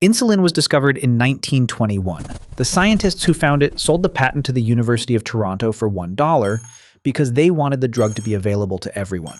Insulin was discovered in 1921. The scientists who found it sold the patent to the University of Toronto for $1 because they wanted the drug to be available to everyone.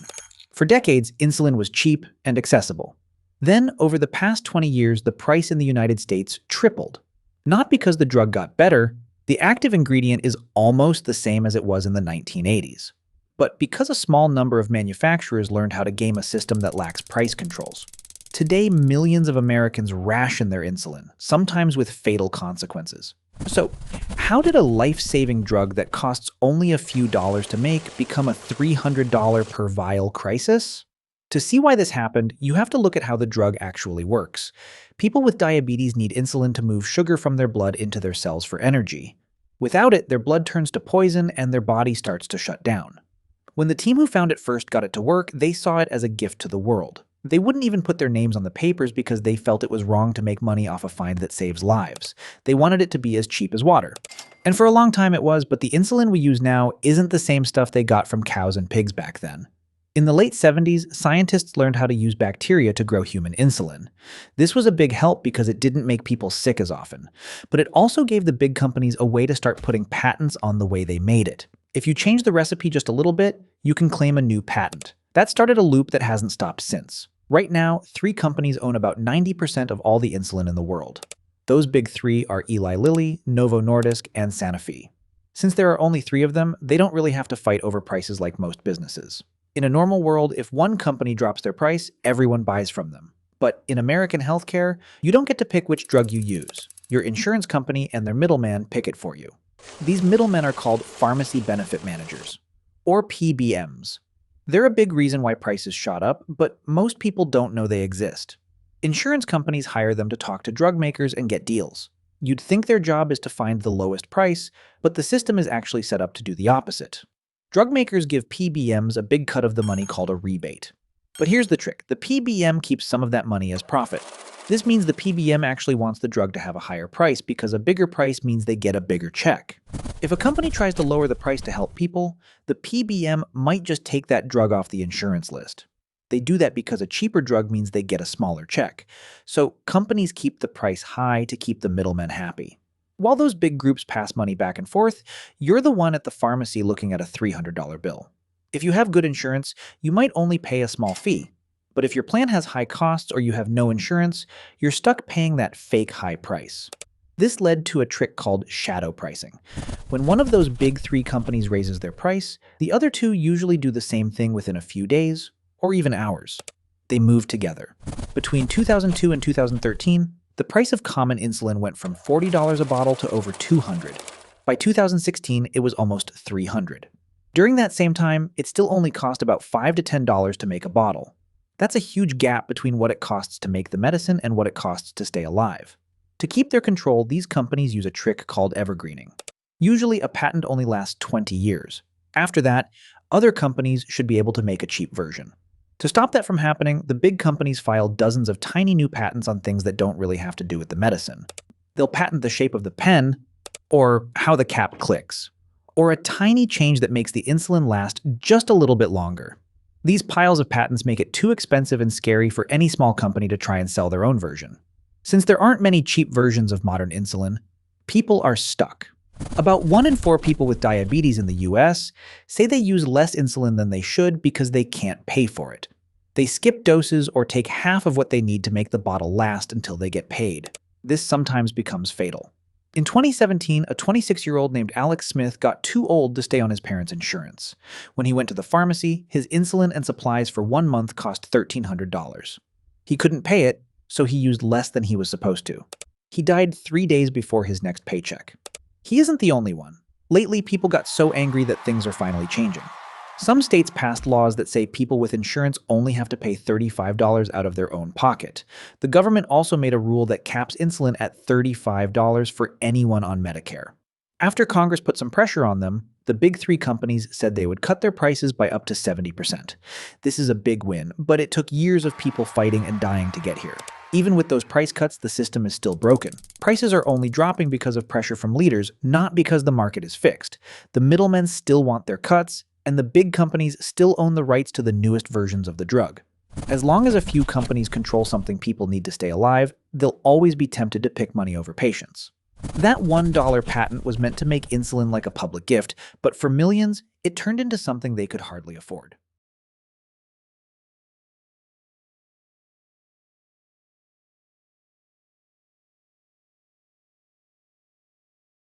For decades, insulin was cheap and accessible. Then, over the past 20 years, the price in the United States tripled. Not because the drug got better, the active ingredient is almost the same as it was in the 1980s, but because a small number of manufacturers learned how to game a system that lacks price controls. Today, millions of Americans ration their insulin, sometimes with fatal consequences. So, how did a life-saving drug that costs only a few dollars to make become a $300 per vial crisis? To see why this happened, you have to look at how the drug actually works. People with diabetes need insulin to move sugar from their blood into their cells for energy. Without it, their blood turns to poison and their body starts to shut down. When the team who found it first got it to work, they saw it as a gift to the world. They wouldn't even put their names on the papers because they felt it was wrong to make money off a find that saves lives. They wanted it to be as cheap as water. And for a long time it was, but the insulin we use now isn't the same stuff they got from cows and pigs back then. In the late 70s, scientists learned how to use bacteria to grow human insulin. This was a big help because it didn't make people sick as often, but it also gave the big companies a way to start putting patents on the way they made it. If you change the recipe just a little bit, you can claim a new patent. That started a loop that hasn't stopped since. Right now, 3 companies own about 90% of all the insulin in the world. Those big 3 are Eli Lilly, Novo Nordisk, and Sanofi. Since there are only 3 of them, they don't really have to fight over prices like most businesses. In a normal world, if one company drops their price, everyone buys from them. But in American healthcare, you don't get to pick which drug you use. Your insurance company and their middleman pick it for you. These middlemen are called pharmacy benefit managers, or PBMs. They're a big reason why prices shot up, but most people don't know they exist. Insurance companies hire them to talk to drug makers and get deals. You'd think their job is to find the lowest price, but the system is actually set up to do the opposite. Drug makers give PBMs a big cut of the money called a rebate. But here's the trick. The PBM keeps some of that money as profit. This means the PBM actually wants the drug to have a higher price because a bigger price means they get a bigger check. If a company tries to lower the price to help people, the PBM might just take that drug off the insurance list. They do that because a cheaper drug means they get a smaller check. So companies keep the price high to keep the middlemen happy. While those big groups pass money back and forth, you're the one at the pharmacy looking at a $300 bill. If you have good insurance, you might only pay a small fee. But if your plan has high costs or you have no insurance, you're stuck paying that fake high price. This led to a trick called shadow pricing. When one of those big 3 companies raises their price, the other 2 usually do the same thing within a few days or even hours. They move together. Between 2002 and 2013, the price of common insulin went from $40 a bottle to over $200. By 2016, it was almost $300. During that same time, it still only cost about $5 to $10 to make a bottle. That's a huge gap between what it costs to make the medicine and what it costs to stay alive. To keep their control, these companies use a trick called evergreening. Usually, a patent only lasts 20 years. After that, other companies should be able to make a cheap version. To stop that from happening, the big companies file dozens of tiny new patents on things that don't really have to do with the medicine. They'll patent the shape of the pen, or how the cap clicks, or a tiny change that makes the insulin last just a little bit longer. These piles of patents make it too expensive and scary for any small company to try and sell their own version. Since there aren't many cheap versions of modern insulin, people are stuck. About 1 in 4 people with diabetes in the US say they use less insulin than they should because they can't pay for it. They skip doses or take half of what they need to make the bottle last until they get paid. This sometimes becomes fatal. In 2017, a 26-year-old named Alex Smith got too old to stay on his parents' insurance. When he went to the pharmacy, his insulin and supplies for 1 month cost $1,300. He couldn't pay it, so he used less than he was supposed to. He died 3 days before his next paycheck. He isn't the only one. Lately, people got so angry that things are finally changing. Some states passed laws that say people with insurance only have to pay $35 out of their own pocket. The government also made a rule that caps insulin at $35 for anyone on Medicare. After Congress put some pressure on them, the big 3 companies said they would cut their prices by up to 70%. This is a big win, but it took years of people fighting and dying to get here. Even with those price cuts, the system is still broken. Prices are only dropping because of pressure from leaders, not because the market is fixed. The middlemen still want their cuts, and the big companies still own the rights to the newest versions of the drug. As long as a few companies control something people need to stay alive, they'll always be tempted to pick money over patients. That $1 patent was meant to make insulin like a public gift, but for millions, it turned into something they could hardly afford.